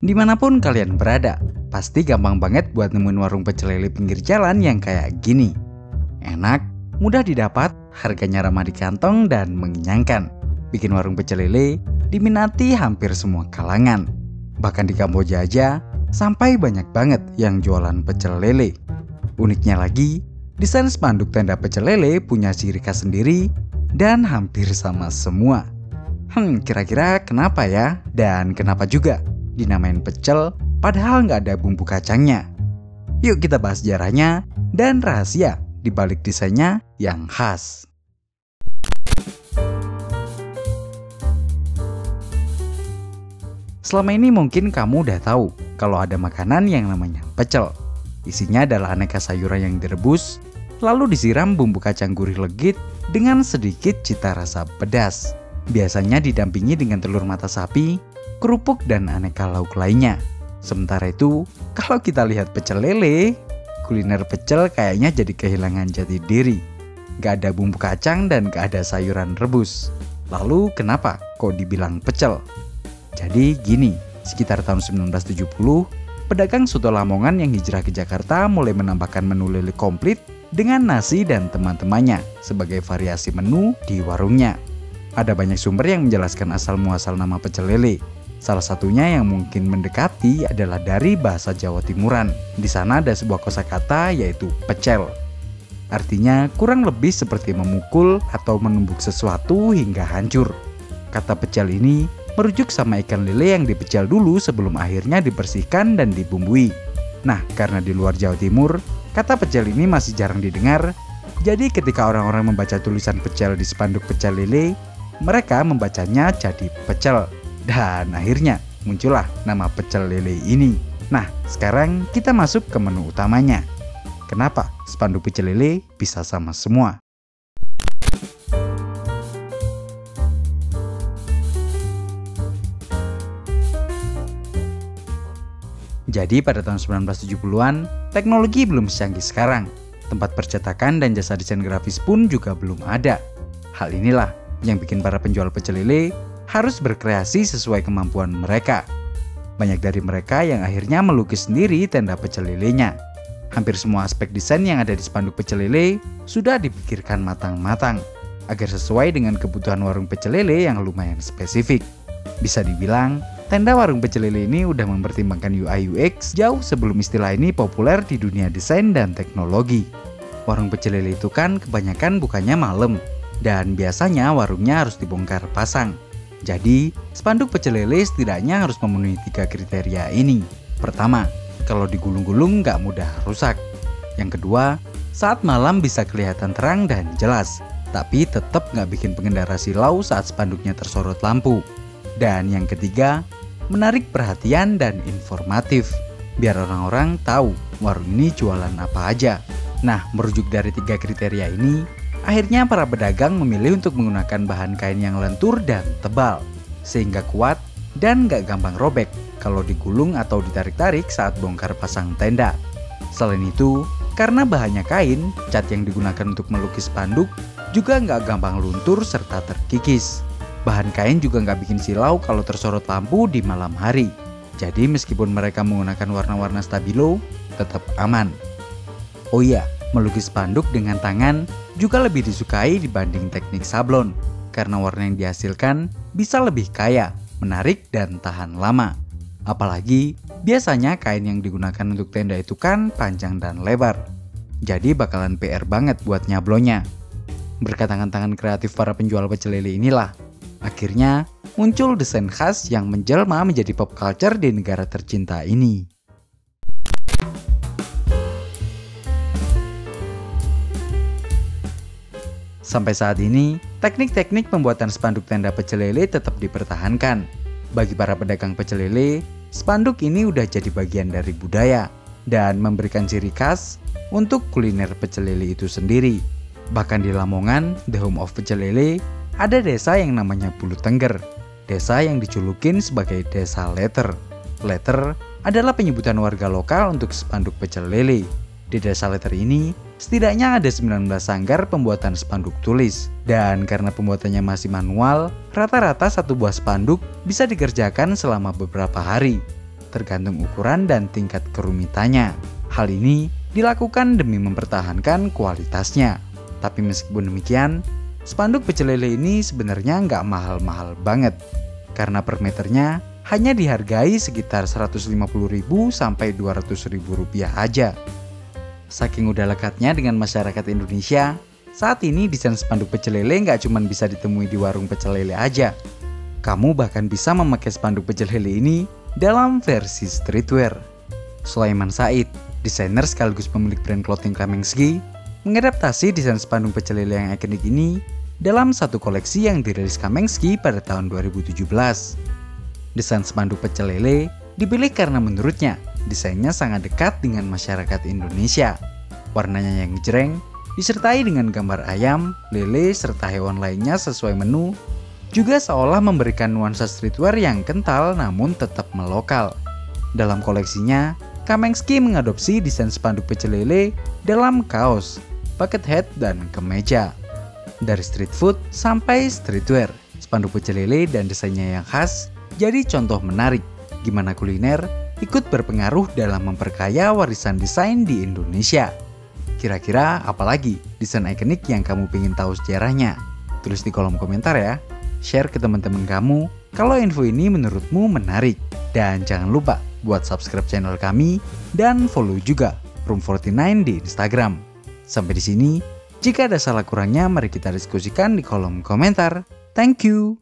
Dimanapun kalian berada, pasti gampang banget buat nemuin warung pecel lele pinggir jalan yang kayak gini. Enak, mudah didapat, harganya ramah di kantong, dan mengenyangkan. Bikin warung pecel lele diminati hampir semua kalangan. Bahkan di Kamboja aja, sampai banyak banget yang jualan pecel lele. Uniknya lagi, desain spanduk tenda pecel lele punya ciri khas sendiri dan hampir sama semua. Kira-kira kenapa ya? Dan kenapa juga dinamain pecel padahal nggak ada bumbu kacangnya? Yuk kita bahas sejarahnya dan rahasia di balik desainnya yang khas. Selama ini mungkin kamu udah tahu kalau ada makanan yang namanya pecel. Isinya adalah aneka sayuran yang direbus, lalu disiram bumbu kacang gurih legit dengan sedikit cita rasa pedas. Biasanya didampingi dengan telur mata sapi, kerupuk, dan aneka lauk lainnya. Sementara itu, kalau kita lihat pecel lele, kuliner pecel kayaknya jadi kehilangan jati diri. Gak ada bumbu kacang dan gak ada sayuran rebus. Lalu kenapa kok dibilang pecel? Jadi gini, sekitar tahun 1970, pedagang soto Lamongan yang hijrah ke Jakarta mulai menambahkan menu lele komplit dengan nasi dan teman-temannya sebagai variasi menu di warungnya. Ada banyak sumber yang menjelaskan asal-muasal nama pecel lele. Salah satunya yang mungkin mendekati adalah dari bahasa Jawa Timuran. Di sana ada sebuah kosakata yaitu pecel. Artinya kurang lebih seperti memukul atau menumbuk sesuatu hingga hancur. Kata pecel ini merujuk sama ikan lele yang dipecel dulu sebelum akhirnya dibersihkan dan dibumbui. Nah, karena di luar Jawa Timur, kata pecel ini masih jarang didengar. Jadi ketika orang-orang membaca tulisan pecel di spanduk pecel lele, mereka membacanya jadi pecel. Dan akhirnya muncullah nama pecel lele ini. Nah, sekarang kita masuk ke menu utamanya. Kenapa spanduk pecel lele bisa sama semua? Jadi pada tahun 1970-an, teknologi belum secanggih sekarang. Tempat percetakan dan jasa desain grafis pun juga belum ada. Hal inilah yang bikin para penjual pecel lele harus berkreasi sesuai kemampuan mereka. Banyak dari mereka yang akhirnya melukis sendiri tenda pecel lelenya. Hampir semua aspek desain yang ada di spanduk pecel lele sudah dipikirkan matang-matang agar sesuai dengan kebutuhan warung pecel lele yang lumayan spesifik. Bisa dibilang, tenda warung pecel lele ini udah mempertimbangkan UI UX jauh sebelum istilah ini populer di dunia desain dan teknologi. Warung pecel lele itu kan kebanyakan bukanya malam, dan biasanya warungnya harus dibongkar pasang. Jadi, spanduk pecel lele setidaknya harus memenuhi 3 kriteria ini. Pertama, kalau digulung-gulung nggak mudah rusak. Yang kedua, saat malam bisa kelihatan terang dan jelas, tapi tetap nggak bikin pengendara silau saat spanduknya tersorot lampu. Dan yang ketiga, menarik perhatian dan informatif, biar orang-orang tahu warung ini jualan apa aja. Nah, merujuk dari 3 kriteria ini, akhirnya para pedagang memilih untuk menggunakan bahan kain yang lentur dan tebal, sehingga kuat dan gak gampang robek kalau digulung atau ditarik-tarik saat bongkar pasang tenda. Selain itu, karena bahannya kain, cat yang digunakan untuk melukis spanduk juga gak gampang luntur serta terkikis. Bahan kain juga nggak bikin silau kalau tersorot lampu di malam hari. Jadi meskipun mereka menggunakan warna-warna stabilo, tetap aman. Oh iya, melukis spanduk dengan tangan juga lebih disukai dibanding teknik sablon, karena warna yang dihasilkan bisa lebih kaya, menarik, dan tahan lama. Apalagi biasanya kain yang digunakan untuk tenda itu kan panjang dan lebar. Jadi bakalan PR banget buat nyablonnya. Berkat tangan-tangan kreatif para penjual pecel lele inilah, akhirnya muncul desain khas yang menjelma menjadi pop culture di negara tercinta ini. Sampai saat ini, teknik-teknik pembuatan spanduk tenda pecel lele tetap dipertahankan. Bagi para pedagang pecel lele, spanduk ini udah jadi bagian dari budaya dan memberikan ciri khas untuk kuliner pecel lele itu sendiri. Bahkan di Lamongan, the home of pecel lele, ada desa yang namanya Bulu Tengger, desa yang dijulukin sebagai desa letter. Letter adalah penyebutan warga lokal untuk spanduk pecel lele. Di desa letter ini, setidaknya ada 19 sanggar pembuatan spanduk tulis. Dan karena pembuatannya masih manual, rata-rata satu buah spanduk bisa dikerjakan selama beberapa hari. tergantung ukuran dan tingkat kerumitannya. Hal ini dilakukan demi mempertahankan kualitasnya. Tapi meskipun demikian, spanduk pecel lele ini sebenarnya nggak mahal-mahal banget. Karena per meternya hanya dihargai sekitar 150.000 sampai 200.000 rupiah aja. Saking udah lekatnya dengan masyarakat Indonesia, saat ini desain spanduk pecel lele nggak cuma bisa ditemui di warung pecel lele aja. Kamu bahkan bisa memakai spanduk pecel lele ini dalam versi streetwear. Sulaiman Said, desainer sekaligus pemilik brand clothing Kamengski, mengadaptasi desain spanduk pecel lele yang ikonik ini dalam satu koleksi yang dirilis Kamengski pada tahun 2017. Desain spanduk pecel lele dipilih karena menurutnya desainnya sangat dekat dengan masyarakat Indonesia. Warnanya yang jreng, disertai dengan gambar ayam, lele, serta hewan lainnya sesuai menu, juga seolah memberikan nuansa streetwear yang kental namun tetap melokal. Dalam koleksinya, Kamengski mengadopsi desain spanduk pecel lele dalam kaos, bucket hat, dan kemeja. Dari street food sampai streetwear, spanduk pecel lele dan desainnya yang khas jadi contoh menarik gimana kuliner ikut berpengaruh dalam memperkaya warisan desain di Indonesia. Kira-kira apalagi desain ikonik yang kamu pengen tahu sejarahnya? Tulis di kolom komentar ya. Share ke teman-teman kamu kalau info ini menurutmu menarik. Dan jangan lupa buat subscribe channel kami dan follow juga Room49 di Instagram. Sampai di sini, jika ada salah kurangnya mari kita diskusikan di kolom komentar. Thank you.